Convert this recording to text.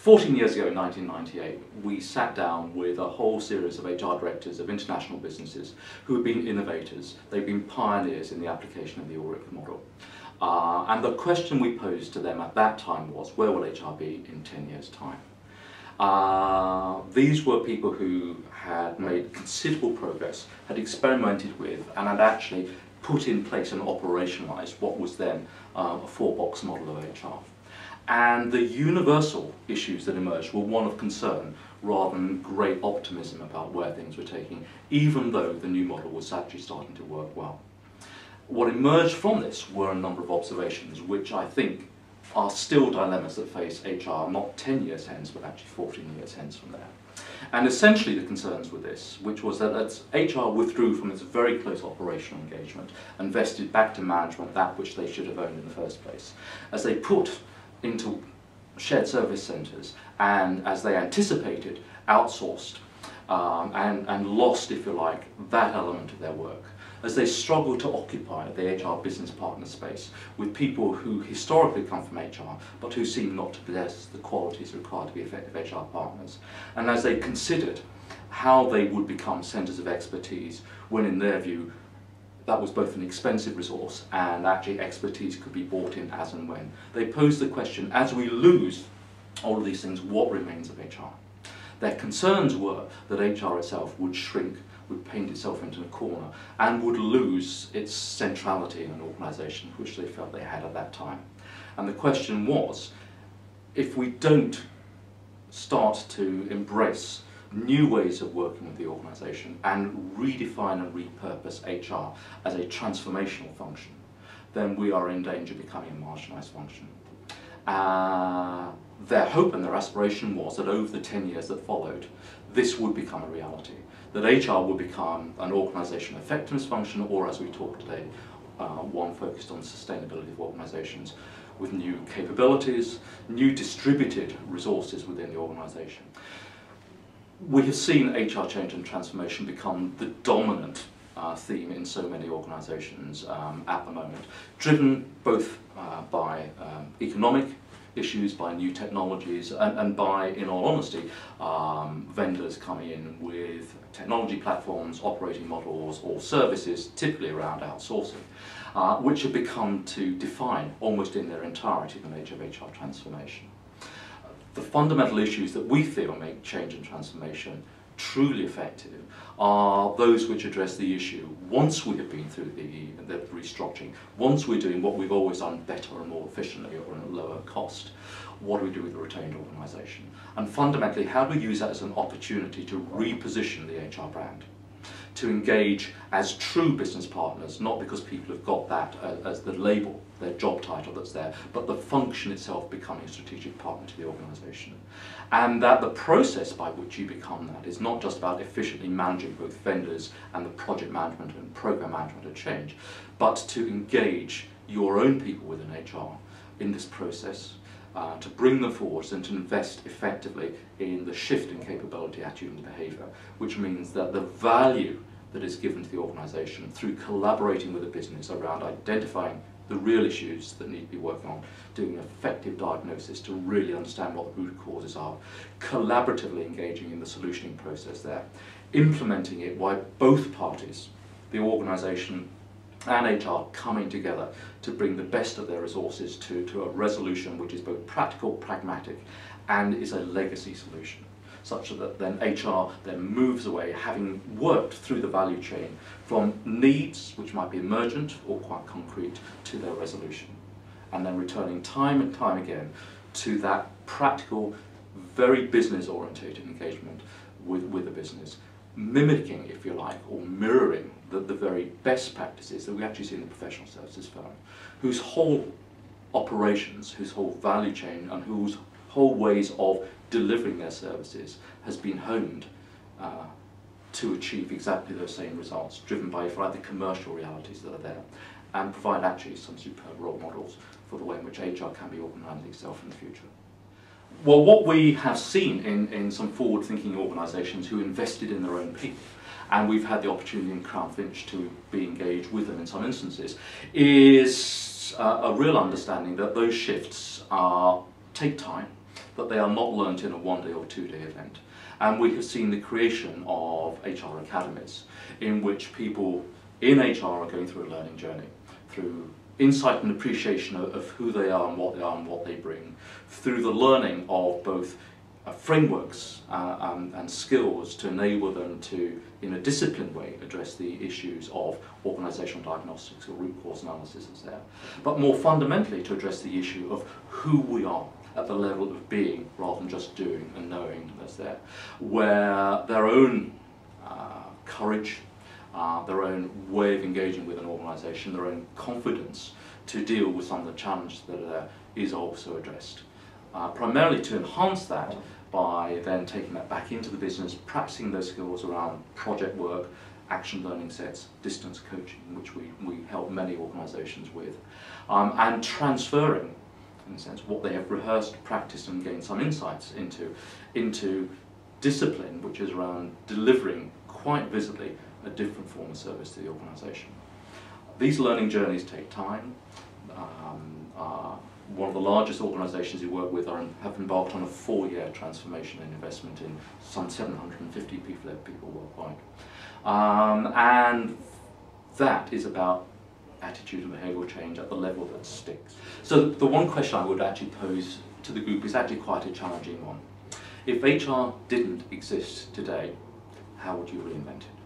14 years ago in 1998, we sat down with a whole series of HR directors of international businesses who have been innovators. They've been pioneers in the application of the Ulrich model. And the question we posed to them at that time was, where will HR be in 10 years' time? These were people who had made considerable progress, had experimented with, and had actually put in place and operationalised what was then a four-box model of HR. And the universal issues that emerged were one of concern rather than great optimism about where things were taking, even though the new model was actually starting to work well. What emerged from this were a number of observations which I think are still dilemmas that face HR not 10 years hence, but actually 14 years hence from there. And essentially the concerns were this, which was that as HR withdrew from its very close operational engagement and vested back to management that which they should have owned in the first place, as they put into shared service centres and, as they anticipated, outsourced and lost, if you like, that element of their work, as they struggled to occupy the HR business partner space with people who historically come from HR but who seem not to possess the qualities required to be effective HR partners, and as they considered how they would become centres of expertise when, in their view, that was both an expensive resource and actually expertise could be bought in as and when. They posed the question, as we lose all of these things, what remains of HR? Their concerns were that HR itself would shrink, would paint itself into a corner, and would lose its centrality in an organisation, which they felt they had at that time. And the question was, if we don't start to embrace new ways of working with the organisation and redefine and repurpose HR as a transformational function, then we are in danger of becoming a marginalised function. Their hope and their aspiration was that over the 10 years that followed, this would become a reality, that HR would become an organisation effectiveness function, or as we talk today, one focused on sustainability of organisations with new capabilities, new distributed resources within the organisation. We have seen HR change and transformation become the dominant theme in so many organisations at the moment, driven both by economic issues, by new technologies, and by, in all honesty, vendors coming in with technology platforms, operating models, or services, typically around outsourcing, which have become to define, almost in their entirety, the nature of HR transformation. The fundamental issues that we feel make change and transformation truly effective are those which address the issue once we have been through the restructuring, once we're doing what we've always done better and more efficiently or at a lower cost. What do we do with the retained organisation? And fundamentally, how do we use that as an opportunity to reposition the HR brand? To engage as true business partners, not because people have got that as the label, their job title that's there, but the function itself becoming a strategic partner to the organisation. And that the process by which you become that is not just about efficiently managing both vendors and the project management and programme management of change, but to engage your own people within HR in this process, to bring them forwards and to invest effectively in the shift in capability, attitude and behaviour, which means that the value that is given to the organisation through collaborating with the business around identifying the real issues that need to be worked on, doing an effective diagnosis to really understand what the root causes are, collaboratively engaging in the solutioning process there, implementing it while both parties, the organisation and HR, coming together to bring the best of their resources to a resolution which is both practical, pragmatic, and is a legacy solution, such that then HR then moves away, having worked through the value chain from needs, which might be emergent or quite concrete, to their resolution, and then returning time and time again to that practical, very business-orientated engagement with the business, mimicking, if you like, or mirroring the very best practices that we actually see in the professional services firm, whose whole operations, whose whole value chain, and whose whole ways of delivering their services has been honed to achieve exactly those same results, driven by, if you like, the commercial realities that are there, and provide actually some superb role models for the way in which HR can be organising itself in the future. Well, what we have seen in some forward-thinking organisations who invested in their own people, and we've had the opportunity in Crowne Finch to be engaged with them in some instances, is a real understanding that those shifts take time, that they are not learnt in a one-day or two-day event. And we have seen the creation of HR academies in which people in HR are going through a learning journey, through insight and appreciation of who they are and what they bring, through the learning of both frameworks and skills to enable them to, in a disciplined way, address the issues of organisational diagnostics or root cause analysis that's there, but more fundamentally to address the issue of who we are at the level of being rather than just doing and knowing that's there, where their own courage, their own way of engaging with an organisation, their own confidence to deal with some of the challenges that are there is also addressed. Primarily to enhance that by then taking that back into the business, practicing those skills around project work, action learning sets, distance coaching, which we help many organisations with, and transferring, in a sense, what they have rehearsed, practiced and gained some insights into discipline, which is around delivering quite visibly a different form of service to the organisation. These learning journeys take time. One of the largest organisations we work with have embarked on a 4-year transformation and investment in some 750 people worldwide. And that is about attitude and behavioural change at the level that sticks. So the one question I would actually pose to the group is actually quite a challenging one. If HR didn't exist today, how would you reinvent it?